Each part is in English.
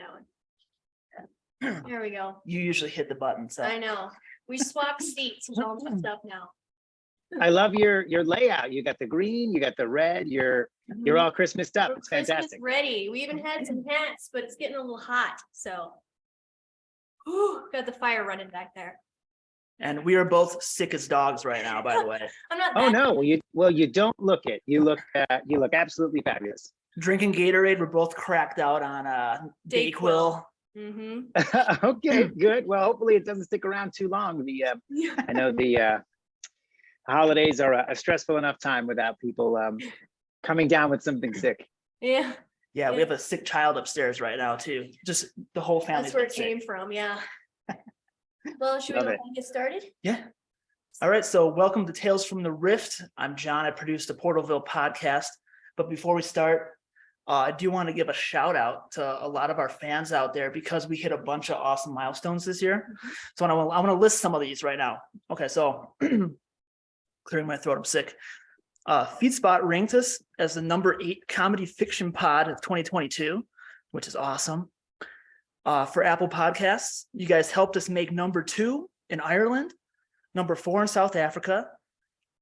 down. There we go. You usually hit the button, so. I know. We swapped seats. It's all messed up now. I love your layout. You got the green, you got the red, you're all Christmased up. We're It's Christmas fantastic. ready. We even had some hats, but it's getting a little hot, so. Whew, got the fire running back there. And we are both sick as dogs right now, by the way. I'm not Oh that. no, you don't look it. You look absolutely fabulous. Drinking Gatorade, we're both cracked out on Dayquil. Mm-hmm. Okay, good. Well, hopefully it doesn't stick around too long. I know the holidays are a stressful enough time without people coming down with something sick. Yeah, Yeah, we have a sick child upstairs right now too. Just the whole family. that's where it came from. Yeah. Well, should we Love go it. ahead and get started? Yeah. All right. So welcome to Tales from the Rift. I'm John. I produce the Portalville podcast. But before we start, I do want to give a shout out to a lot of our fans out there because we hit a bunch of awesome milestones this year. So I want to list some of these right now. Okay. So clearing my throat. I'm sick. FeedSpot ranked us as the #8 comedy fiction pod of 2022, which is awesome. For Apple Podcasts, you guys helped us make #2 in Ireland, #4 in South Africa,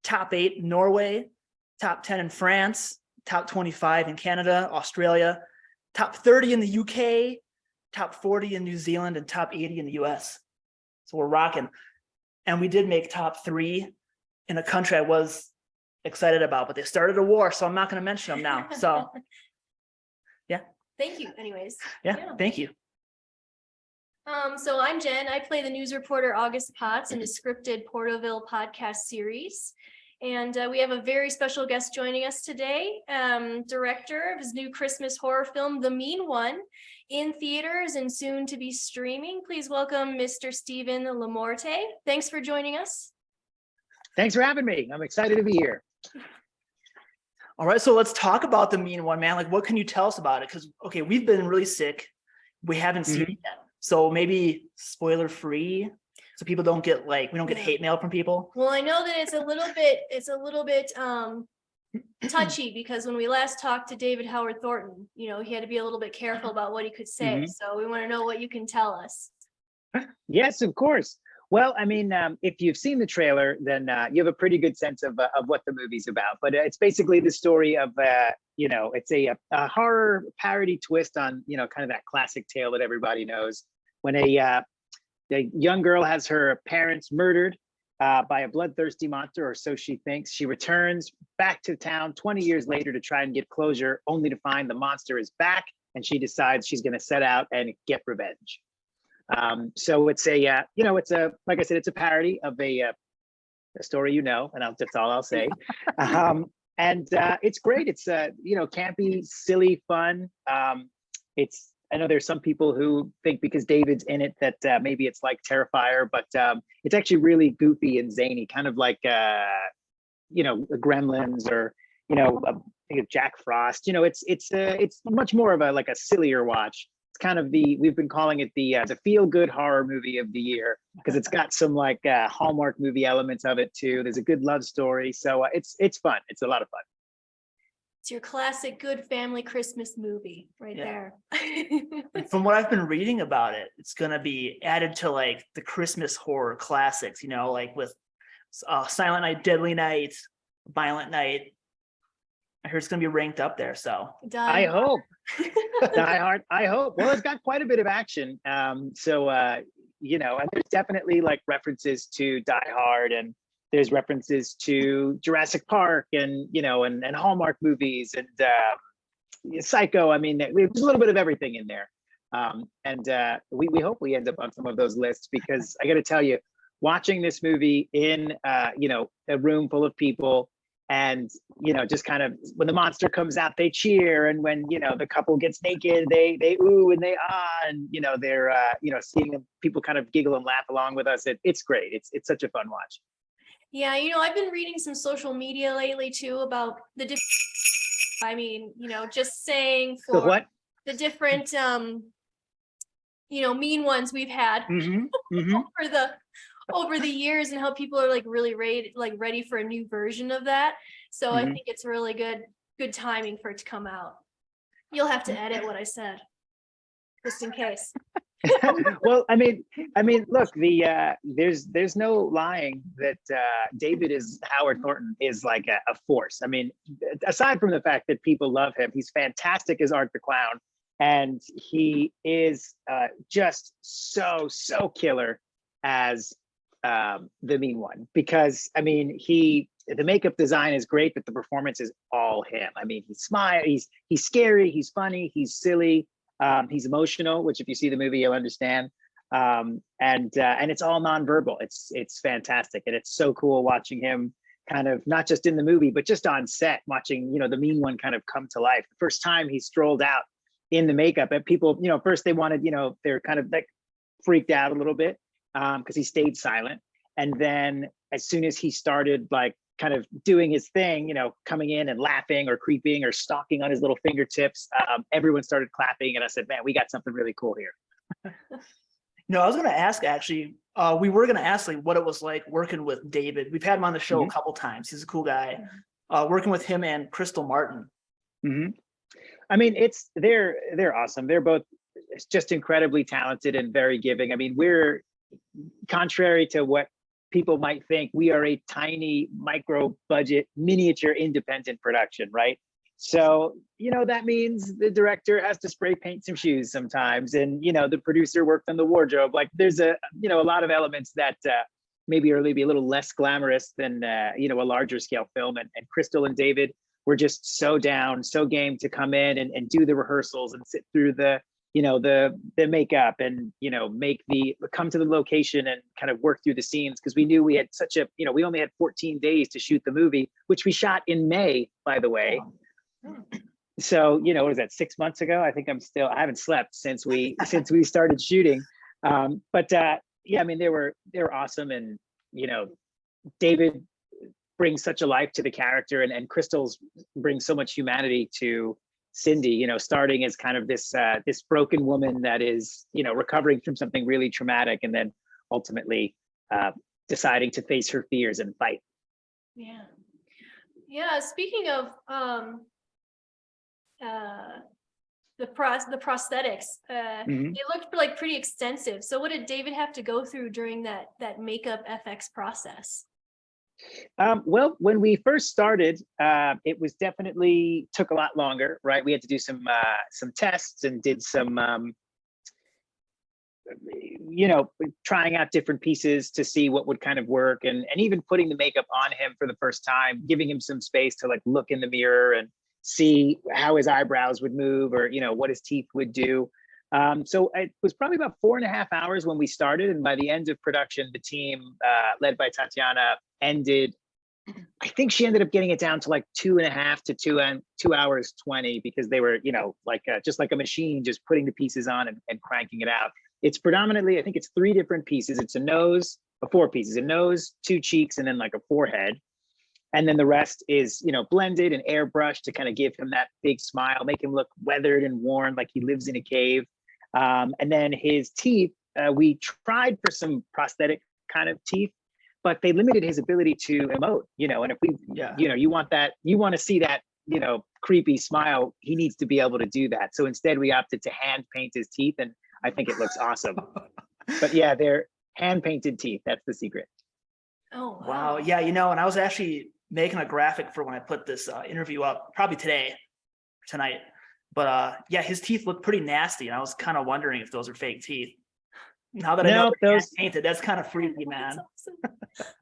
top 8 in Norway, top 10 in France, top 25 in Canada, Australia, top 30 in the UK, top 40 in New Zealand, and top 80 in the US. So we're rocking. And we did make top 3 in a country I was excited about, but they started a war, so I'm not going to mention them now. So Thank you. Anyways. yeah, thank you. So I'm Jen. I play the news reporter August Potts in the scripted Portalville podcast series. And we have a very special guest joining us today, director of his new Christmas horror film, The Mean One, in theaters and soon to be streaming. Please welcome Mr. Steven LaMorte. Thanks for joining us. Thanks for having me. I'm excited to be here. All right, so let's talk about The Mean One, man. Like, what can you tell us about it? Because, okay, we've been really sick. We haven't seen it yet. So maybe spoiler free, so people don't get we don't get hate mail from people. Well, I know that it's a little bit touchy because when we last talked to David Howard Thornton, he had to be a little bit careful about what he could say. So we want to know what you can tell us. Yes, of course. Well, I mean, if you've seen the trailer, then you have a pretty good sense of what the movie's about. But it's basically the story of, it's a horror parody twist on, kind of that classic tale that everybody knows. When a young girl has her parents murdered by a bloodthirsty monster, or so she thinks, she returns back to town 20 years later to try and get closure, only to find the monster is back, and she decides she's going to set out and get revenge. So it's like I said, it's a parody of a story, and that's all I'll say. And it's great. It's campy, silly, fun. I know there's some people who think because David's in it that maybe it's like Terrifier, but it's actually really goofy and zany, kind of like the Gremlins or think of Jack Frost. It's much more of a sillier watch. It's kind of we've been calling it the feel good horror movie of the year because it's got some Hallmark movie elements of it too. There's a good love story, so it's fun. It's a lot of fun. It's your classic good family Christmas movie right there. From what I've been reading about it, it's going to be added to the Christmas horror classics, with Silent Night, Deadly Night, Violent Night. I heard it's going to be ranked up there. So I hope. Die Hard. I hope. Well, it's got quite a bit of action. And there's definitely references to Die Hard, and there's references to Jurassic Park and Hallmark movies and Psycho. I mean, there's a little bit of everything in there. We hope we end up on some of those lists because I got to tell you, watching this movie in a room full of people, and just kind of when the monster comes out, they cheer, and when the couple gets naked, they ooh and they ah, and they're seeing people kind of giggle and laugh along with us. It's great. It's such a fun watch. Yeah, I've been reading some social media lately too about the different. Just saying for the what? The different mean ones we've had over the years, and how people are really ready for a new version of that. So I think it's really good timing for it to come out. You'll have to edit what I said. just in case. Well, look, there's no lying that David is Howard Thornton is like a force. I mean, aside from the fact that people love him, he's fantastic as Art the Clown, and he is just so killer as the mean one. Because I mean, the makeup design is great, but the performance is all him. I mean, he's scary, he's funny, he's silly. He's emotional, which if you see the movie, you'll understand. And it's all nonverbal. It's fantastic. And it's so cool watching him kind of not just in the movie, but just on set, watching, the mean one kind of come to life. The first time he strolled out in the makeup, and people, first they wanted, they're kind of like freaked out a little bit because he stayed silent. And then as soon as he started like kind of doing his thing, coming in and laughing or creeping or stalking on his little fingertips, everyone started clapping. And I said, man, we got something really cool here. I was going to ask, actually, we were going to ask like what it was like working with David. We've had him on the show a couple times. He's a cool guy. Working with him and Crystal Martin. I mean, they're awesome. They're both just incredibly talented and very giving. I mean, we're, contrary to what people might think, we are a tiny micro budget miniature independent production, right? So, that means the director has to spray paint some shoes sometimes. And, the producer worked on the wardrobe. Like there's a lot of elements that maybe are maybe a little less glamorous than, a larger scale film. And Crystal and David were just so down, so game to come in and do the rehearsals and sit through the makeup and, come to the location and kind of work through the scenes. Cause we knew we had we only had 14 days to shoot the movie, which we shot in May, by the way. So, what is that, 6 months ago? I think I haven't slept since we started shooting. Yeah, I mean, they were awesome. And, David brings such a life to the character, and Crystal's brings so much humanity to Cindy, starting as kind of this broken woman that is, recovering from something really traumatic, and then ultimately deciding to face her fears and fight. Yeah. Speaking of the prosthetics, they looked like pretty extensive. So what did David have to go through during that makeup FX process? Well, when we first started, it was definitely took a lot longer, right? We had to do some tests and did some, trying out different pieces to see what would kind of work, and even putting the makeup on him for the first time, giving him some space to like look in the mirror and see how his eyebrows would move, or what his teeth would do. So it was probably about 4.5 hours when we started. And by the end of production, the team led by Tatiana I think she ended up getting it down to like 2.5 to 2 hours 20, because they were, just like a machine, just putting the pieces on and cranking it out. It's predominantly, I think it's 3 different pieces. It's four pieces, a nose, 2 cheeks, and then like a forehead. And then the rest is, blended and airbrushed to kind of give him that big smile, make him look weathered and worn, like he lives in a cave. And then his teeth, we tried for some prosthetic kind of teeth, but they limited his ability to emote, and if you want to see that, creepy smile, he needs to be able to do that. So instead we opted to hand paint his teeth, and I think it looks awesome. But yeah, they're hand painted teeth. That's the secret. Oh, wow. Yeah. And I was actually making a graphic for when I put this interview up, probably tonight. But yeah, his teeth look pretty nasty. And I was kind of wondering if those are fake teeth. Now that I know they're painted, that's kind of freaky, man. Awesome.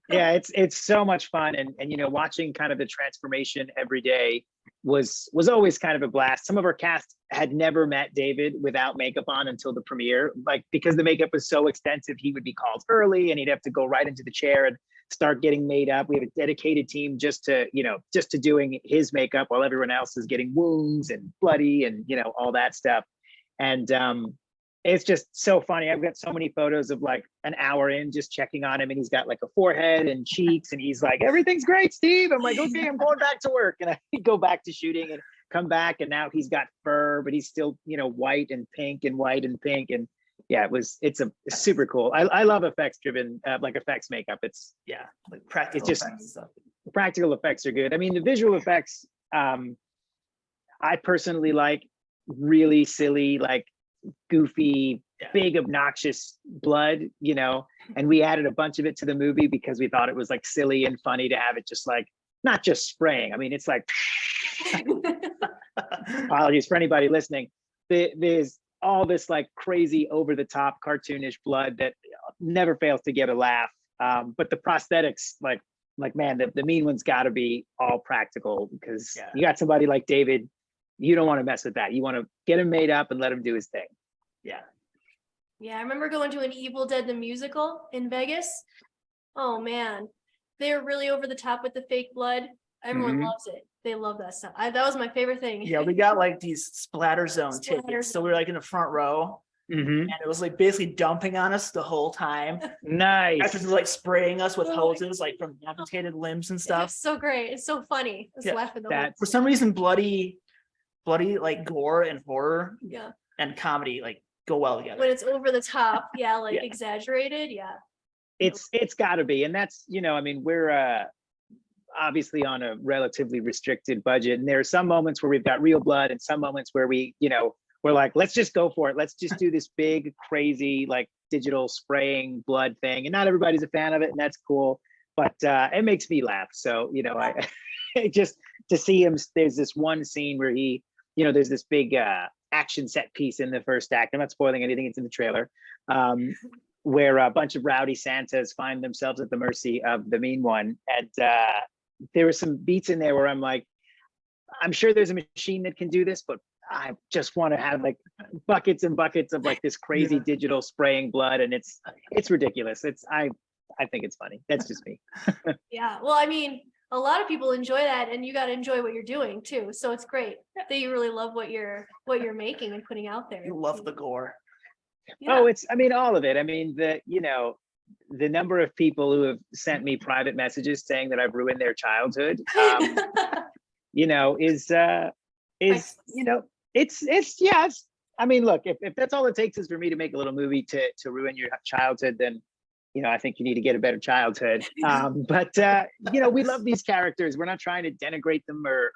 Yeah, it's so much fun, and watching kind of the transformation every day was always kind of a blast. Some of our cast had never met David without makeup on until the premiere, like because the makeup was so extensive, he would be called early and he'd have to go right into the chair and start getting made up. We have a dedicated team just to doing his makeup while everyone else is getting wounds and bloody and all that stuff. And it's just so funny. I've got so many photos of like an hour in just checking on him, and he's got like a forehead and cheeks, and he's like, everything's great, Steve. I'm like, okay, I'm going back to work. And I go back to shooting and come back, and now he's got fur, but he's still, white and pink and white and pink. And yeah, it's super cool. I love effects driven, like effects makeup. It's like practical. It's just effects and stuff. Practical effects are good. I mean, the visual effects, I personally like really silly, like goofy, big, obnoxious blood, and we added a bunch of it to the movie because we thought it was like silly and funny to have it just like, not just spraying. I mean, it's like, apologies for anybody listening. There's all this like crazy over the top cartoonish blood that never fails to get a laugh. But the prosthetics, like man, the mean one's got to be all practical, because you got somebody like David, you don't want to mess with that. You want to get him made up and let him do his thing. Yeah. Yeah, I remember going to an Evil Dead the musical in Vegas. Oh man, they're really over the top with the fake blood. Everyone loves it. They love that stuff. That was my favorite thing. Yeah, we got like these splatter zone tickets, so we were like in the front row, and it was like basically dumping on us the whole time. Nice. Actors were like spraying us with hoses, like from amputated limbs and stuff. It's so great. It's so funny. I was laughing the whole For some reason, bloody like gore and horror and comedy like go well together. When it's over the top, exaggerated, It's got to be, and that's I mean, we're obviously on a relatively restricted budget, and there are some moments where we've got real blood and some moments where we're like, let's just go for it, let's just do this big crazy like digital spraying blood thing, and not everybody's a fan of it, and that's cool, but it makes me laugh. So I just to see him, there's this one scene where he there's this big action set piece in the first act. I'm not spoiling anything, it's in the trailer, where a bunch of rowdy Santas find themselves at the mercy of the mean one, and there were some beats in there where I'm like, I'm sure there's a machine that can do this, but I just want to have like buckets and buckets of like this crazy digital spraying blood, and it's ridiculous. I think it's funny. That's just me. Yeah, well, I mean, a lot of people enjoy that, and you got to enjoy what you're doing too. So it's great that you really love what you're making and putting out there. You love the gore. Yeah. Oh, I mean, all of it. I mean, the number of people who have sent me private messages saying that I've ruined their childhood, it's I mean, look, if that's all it takes is for me to make a little movie to ruin your childhood, then I think you need to get a better childhood. But we love these characters. We're not trying to denigrate them or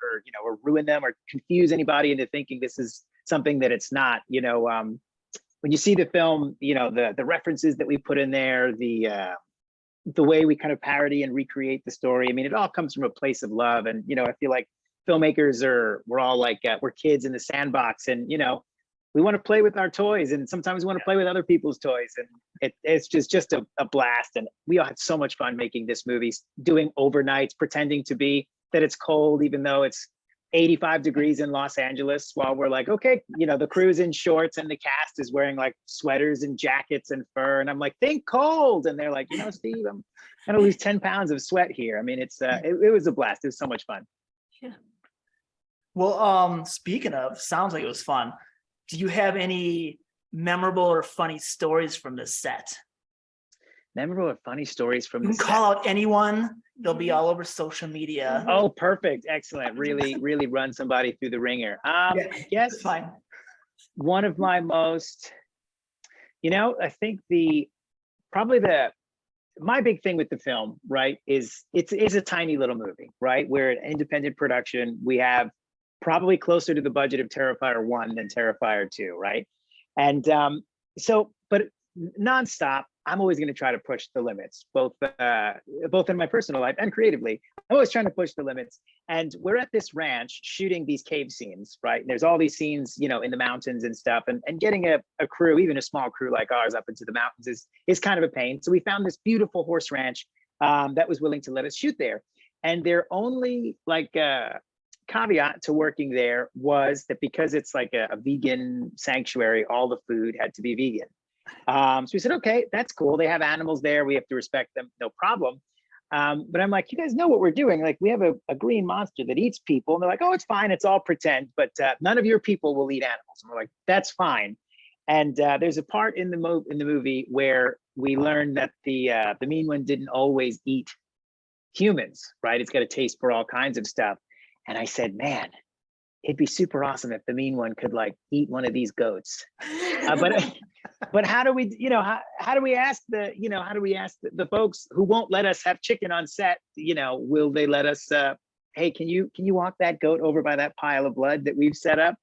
ruin them or confuse anybody into thinking this is something that it's not. When you see the film, the references that we put in there, the way we kind of parody and recreate the story. I mean, it all comes from a place of love. And, I feel like filmmakers we're all like, we're kids in the sandbox, and, we want to play with our toys, and sometimes we want to play with other people's toys. And it's just a blast. And we all had so much fun making this movie, doing overnights, pretending to be that it's cold, even though it's 85 degrees in Los Angeles, while we're like, okay, the crew's in shorts and the cast is wearing like sweaters and jackets and fur. And I'm like, think cold. And they're like, Steve, I'm gonna lose 10 pounds of sweat here. I mean, it was a blast. It was so much fun. Yeah. Well, speaking of, sounds like it was fun. Do you have any memorable or funny stories from this set? Memorable or funny stories from the set? Call out anyone. They'll be all over social media. Oh, perfect. Excellent. Really run somebody through the ringer. Yes. Fine. One of my most, I think my big thing with the film, right, is it's a tiny little movie, right? We're an independent production. We have probably closer to the budget of Terrifier 1 than Terrifier 2, right? And but nonstop, I'm always going to try to push the limits, both in my personal life and creatively. I'm always trying to push the limits. And we're at this ranch shooting these cave scenes, right? And there's all these scenes, in the mountains and stuff. And getting a crew, even a small crew like ours, up into the mountains is kind of a pain. So we found this beautiful horse ranch that was willing to let us shoot there. And their only caveat to working there was that because it's like a vegan sanctuary, all the food had to be vegan. So we said, okay, that's cool. They have animals there. We have to respect them. No problem. But I'm like, you guys know what we're doing. Like, we have a green monster that eats people. And they're like, oh, it's fine. It's all pretend. But none of your people will eat animals. And we're like, that's fine. And there's a part in the movie where we learn that the mean one didn't always eat humans, right? It's got a taste for all kinds of stuff. And I said, man, it'd be super awesome if the mean one could like eat one of these goats. But how do we, how do we ask the folks who won't let us have chicken on set, will they let us, hey, can you walk that goat over by that pile of blood that we've set up?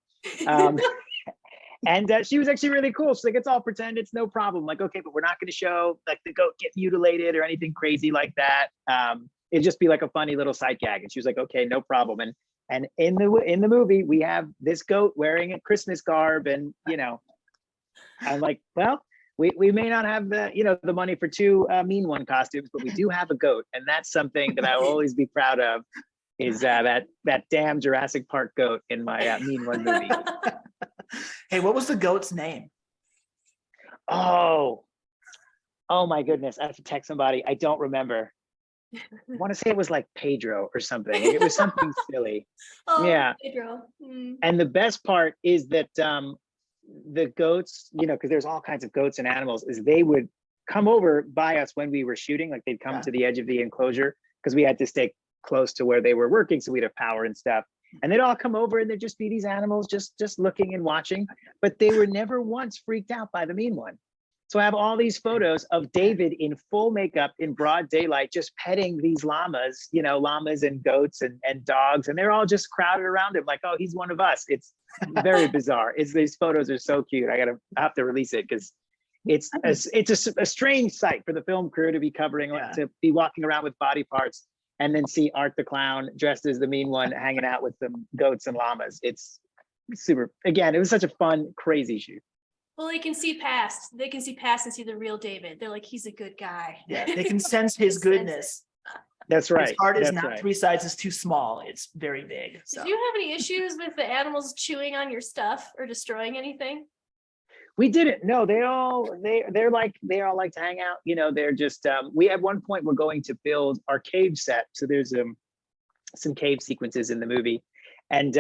And she was actually really cool. She's like, it's all pretend, it's no problem. Like, okay, but we're not going to show like the goat get mutilated or anything crazy like that. It'd just be like a funny little sight gag. And she was like, okay, no problem. And in the movie, we have this goat wearing a Christmas garb, and I'm like, well, we may not have the money for two Mean One costumes, but we do have a goat, and that's something that I will always be proud of. Is that damn Jurassic Park goat in my Mean One movie? Hey, what was the goat's name? Oh my goodness! I have to text somebody. I don't remember. I want to say it was like Pedro or something. It was something silly. Oh, Yeah. Pedro. Mm. And the best part is that the goats, because there's all kinds of goats and animals, is they would come over by us when we were shooting. Like they'd come to the edge of the enclosure because we had to stay close to where they were working, so we'd have power and stuff. And they'd all come over, and there'd just be these animals just looking and watching. But they were never once freaked out by the Mean One. So I have all these photos of David in full makeup in broad daylight, just petting these llamas, llamas and goats and dogs. And they're all just crowded around him like, oh, he's one of us. It's very bizarre. These photos are so cute. I have to release it because it's a strange sight for the film crew to be covering, to be walking around with body parts and then see Art the Clown dressed as the Mean One hanging out with some goats and llamas. It's super, again, it was such a fun, crazy shoot. Well, they can see past. They can see past and see the real David. They're like, he's a good guy. Yeah, they can sense his goodness. That's right. His heart is not 3 sizes too small. It's very big. So. Did you have any issues with the animals chewing on your stuff or destroying anything? We didn't. No, they all like to hang out. They're just. We at one point we're going to build our cave set. So there's some cave sequences in the movie, and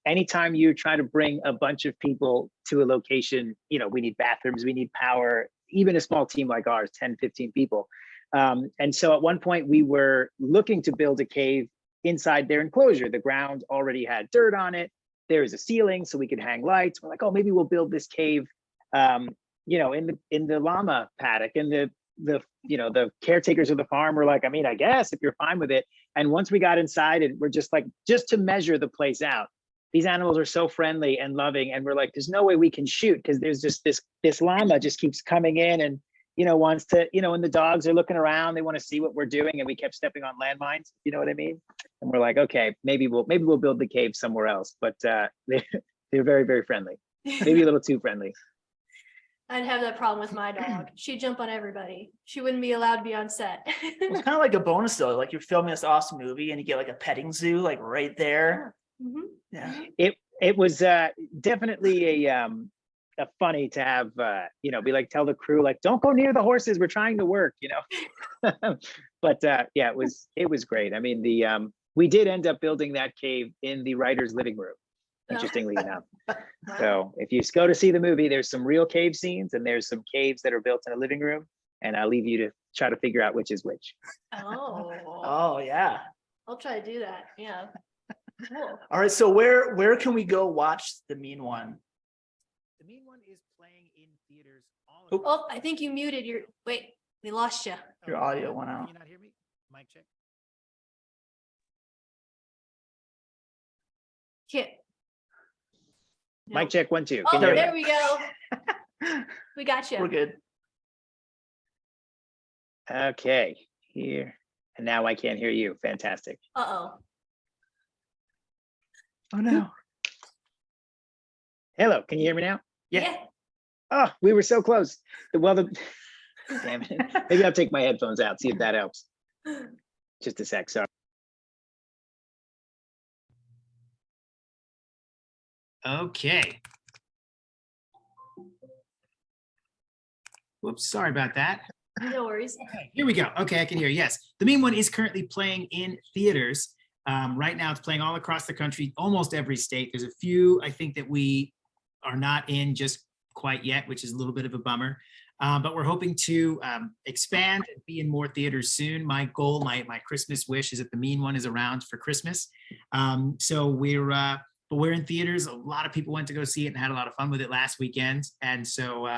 anytime you try to bring a bunch of people to a location, we need bathrooms, we need power, even a small team like ours, 10, 15 people. And so at one point we were looking to build a cave inside their enclosure. The ground already had dirt on it. There is a ceiling so we could hang lights. We're like, oh, maybe we'll build this cave, in the llama paddock. And the caretakers of the farm were like, I mean, I guess if you're fine with it. And once we got inside, and we're just like, just to measure the place out, these animals are so friendly and loving, and we're like, there's no way we can shoot because there's just this llama just keeps coming in and wants to, and the dogs are looking around, they want to see what we're doing, and we kept stepping on landmines, you know what I mean? And we're like, okay, maybe we'll build the cave somewhere else. But they're very, very friendly, maybe a little too friendly. I'd have that problem with my dog. She'd jump on everybody. She wouldn't be allowed to be on set. It's kind of like a bonus though, like you're filming this awesome movie and you get like a petting zoo like right there. Mm-hmm. Yeah. It was definitely a funny to have be like, tell the crew like, don't go near the horses, we're trying to work, but yeah, it was great. I mean, we did end up building that cave in the writer's living room, interestingly enough. So if you go to see the movie, there's some real cave scenes and there's some caves that are built in a living room, and I'll leave you to try to figure out which is which. Oh yeah, I'll try to do that. Yeah. Cool. All right, so where can we go watch The Mean One? The Mean One is playing in theaters all over. Oh, I think you muted your. Wait, we lost you. Your audio went out. Can you not hear me? Mic check. Can't. Nope. Mic check 1 2. Oh, there we go. We got you. We're good. Okay, here. And now I can't hear you. Fantastic. Uh-oh. Oh no. Hello, can you hear me now? Yeah. Oh, we were so close. Damn it. Maybe I'll take my headphones out, see if that helps. Just a sec, sorry. Okay. Whoops, sorry about that. No worries. Okay, here we go. Okay, I can hear. Yes, The Mean One is currently playing in theaters. Right now, it's playing all across the country, almost every state. There's a few, I think, that we are not in just quite yet, which is a little bit of a bummer. But we're hoping to expand and be in more theaters soon. My goal, my Christmas wish is that The Mean One is around for Christmas. So we're in theaters. A lot of people went to go see it and had a lot of fun with it last weekend. And so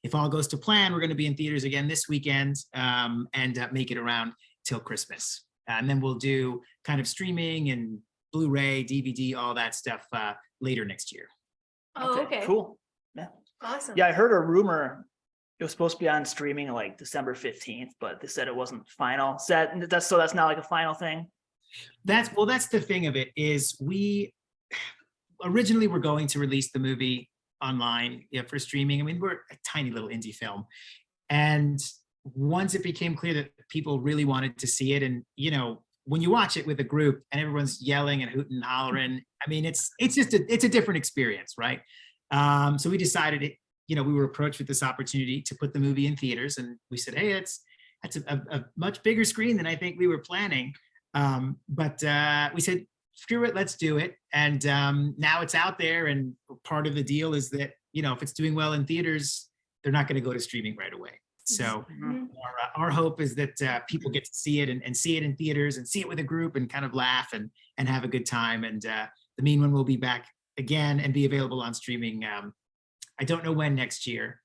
if all goes to plan, we're going to be in theaters again this weekend and make it around till Christmas. And then we'll do kind of streaming and Blu-ray, DVD, all that stuff later next year. Oh, okay. Cool. Yeah. Awesome. Yeah, I heard a rumor it was supposed to be on streaming like December 15th, but they said it wasn't final. That's not like a final thing. That's the thing of it is we originally were going to release the movie online for streaming. I mean, we're a tiny little indie film. And once it became clear that people really wanted to see it, and when you watch it with a group and everyone's yelling and hooting and hollering, I mean, it's a different experience, right? So we decided we were approached with this opportunity to put the movie in theaters, and we said, hey, that's a much bigger screen than I think we were planning. But we said, screw it, let's do it. And now it's out there, and part of the deal is that, if it's doing well in theaters, they're not going to go to streaming right away. So our hope is that people get to see it and see it in theaters and see it with a group and kind of laugh and have a good time. And The Mean One will be back again and be available on streaming. I don't know when next year,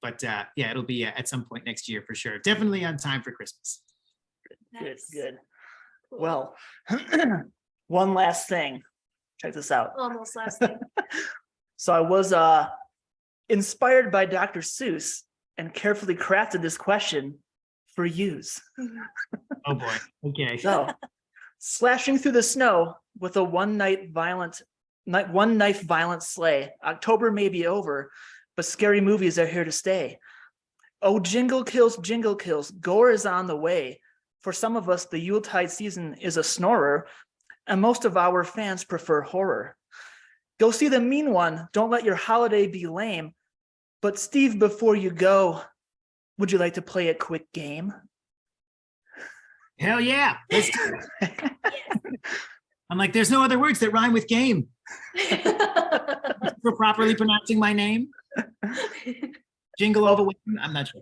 but it'll be at some point next year for sure. Definitely on time for Christmas. Nice. Good. Cool. Well, one last thing. Check this out. Almost last thing. So I was inspired by Dr. Seuss and carefully crafted this question for yous. Oh boy. Okay. So, slashing through the snow with a one knife violent sleigh. October may be over, but scary movies are here to stay. Oh, jingle kills, gore is on the way. For some of us, the Yuletide season is a snorer, and most of our fans prefer horror. Go see The Mean One, don't let your holiday be lame. But Steve, before you go, would you like to play a quick game? Hell yeah. Let's do it. I'm like, there's no other words that rhyme with game. For properly pronouncing my name. Jingle all the way. I'm not sure.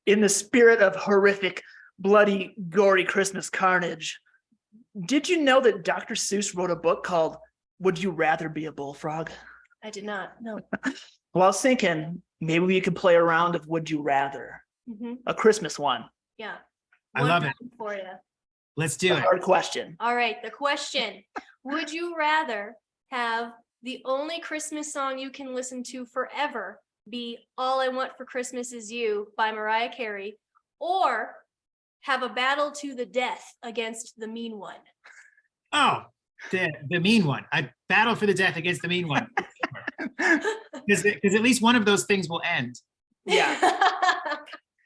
In the spirit of horrific, bloody, gory Christmas carnage, did you know that Dr. Seuss wrote a book called Would You Rather Be a Bullfrog? I did not. No. Well, I was thinking maybe we could play a round of Would You Rather, a Christmas one. Yeah. I love it. For you. Let's do it. Hard question. All right. The question: would you rather have the only Christmas song you can listen to forever be "All I Want for Christmas Is You" by Mariah Carey, or have a battle to the death against the Mean One? Oh, the Mean One. I battle for the death against the Mean One. Because at least one of those things will end. Yeah.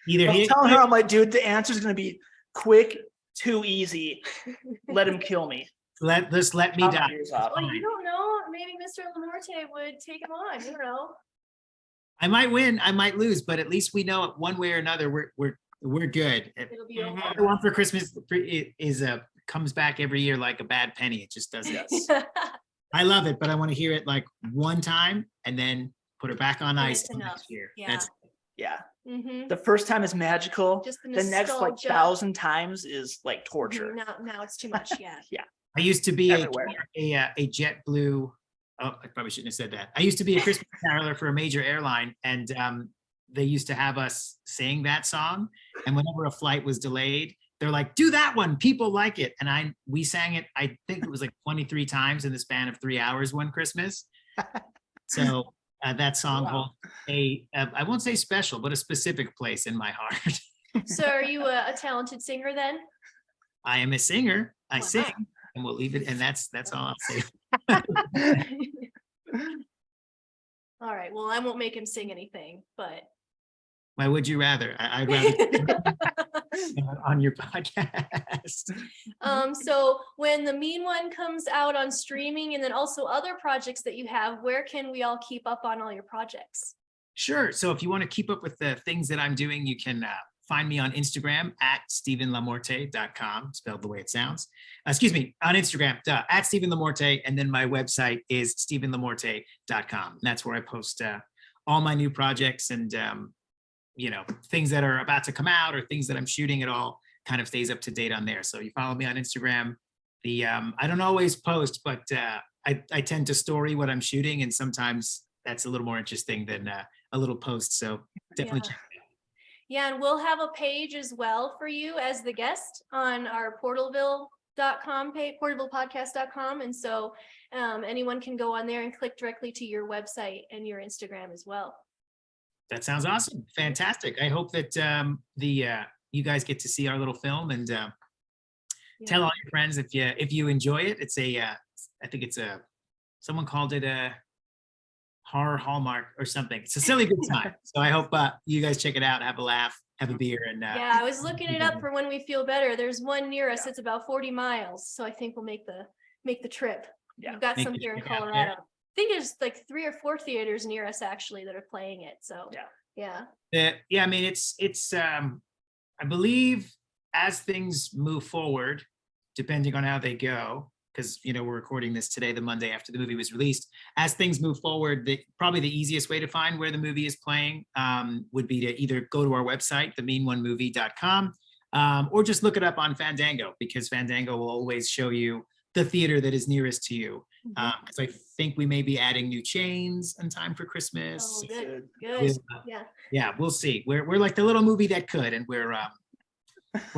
Either I'm telling her, I'm like, dude, the answer is going to be quick, too easy. Let him kill me. let me die. Well, you don't know. Maybe Mr. LaMorte would take him on. You don't know. I might win, I might lose, but at least we know one way or another we're good. It'll be over. All I Want for Christmas is comes back every year like a bad penny. It just does. Yes. I love it, but I want to hear it like one time and then put it back on And ice it's till enough. next year. Yeah. Yeah. Mm-hmm. The first time is magical. Just The next like nostalgia. 1,000 times is like torture. Now it's too much. Yeah. I used to be Everywhere. a JetBlue. Oh, I probably shouldn't have said that. I used to be a Christmas caroler for a major airline, and they used to have us sing that song. And whenever a flight was delayed, they're like, "Do that one. People like it." And we sang it. I think it was like 23 times in the span of 3 hours one Christmas. So that song holds I won't say special, but a specific place in my heart. So are you a talented singer then? I am a singer. I Wow. sing, and we'll leave it. And that's all I'll say. All right. Well, I won't make him sing anything, but Why would you rather? I'd rather on your podcast. So when The Mean One comes out on streaming, and then also other projects that you have, where can we all keep up on all your projects? Sure. So if you want to keep up with the things that I'm doing, you can find me on Instagram at stevenlamorte.com, spelled the way it sounds. Excuse me, on Instagram, at Steven LaMorte, and then my website is stevenlamorte.com. And that's where I post all my new projects and things that are about to come out or things that I'm shooting. It all kind of stays up to date on there. So you follow me on Instagram. I don't always post, but I tend to story what I'm shooting, and sometimes that's a little more interesting than a little post. So definitely check it out. Yeah, and we'll have a page as well for you as the guest on our Portalville portablepodcast.com. And so anyone can go on there and click directly to your website and your Instagram as well. That sounds awesome. Fantastic. I hope that you guys get to see our little film and tell all your friends if you enjoy it. It's I think it's someone called it a horror hallmark or something. It's a silly good time. So I hope you guys check it out, have a laugh, have a beer, and I was looking it up for when we feel better. There's one near us. It's about 40 miles, so I think we'll make the trip. Yeah. We've got Make some the here in trip out Colorado. there. I think there's like 3 or 4 theaters near us actually that are playing it. So yeah. I mean, it's I believe as things move forward, depending on how they go, because we're recording this today, the Monday after the movie was released. As things move forward, probably the easiest way to find where the movie is playing would be to either go to our website, themeanonemovie.com, or just look it up on Fandango, because Fandango will always show you the theater that is nearest to you. Because I think we may be adding new chains in time for Christmas. Oh, good. Yeah, we'll see. We're like the little movie that could, and we're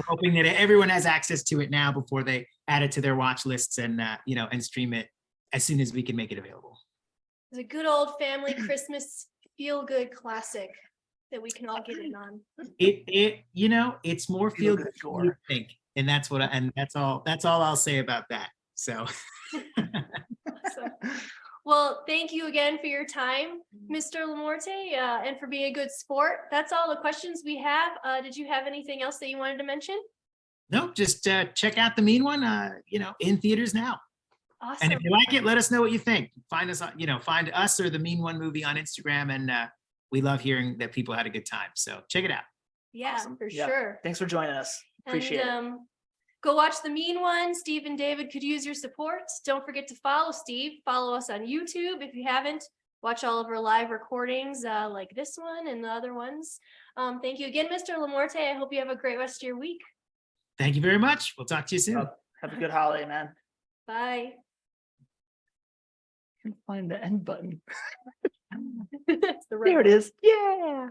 hoping that everyone has access to it now before they add it to their watch lists and and stream it as soon as we can make it available. It's a good old family Christmas feel-good classic that we can all get in on. It's more feel good than you gore. think, and that's all I'll say about that. So. Awesome. Well, thank you again for your time, Mr. LaMorte, and for being a good sport. That's all the questions we have. Did you have anything else that you wanted to mention? No, just check out The Mean One, in theaters now. Awesome. And if you like it, let us know what you think. Find us, find us or The Mean One Movie on Instagram, and we love hearing that people had a good time. So check it out. Yeah, Awesome. for Yeah. sure. Thanks for joining us. Appreciate it. Go watch The Mean One. Steve and David could use your support. Don't forget to follow Steve. Follow us on YouTube if you haven't. Watch all of our live recordings like this one and the other ones. Thank you again, Mr. LaMorte. I hope you have a great rest of your week. Thank you very much. We'll talk to you soon. Have a good holiday, man. Bye. Find the end button. It's the right There it is. Yeah.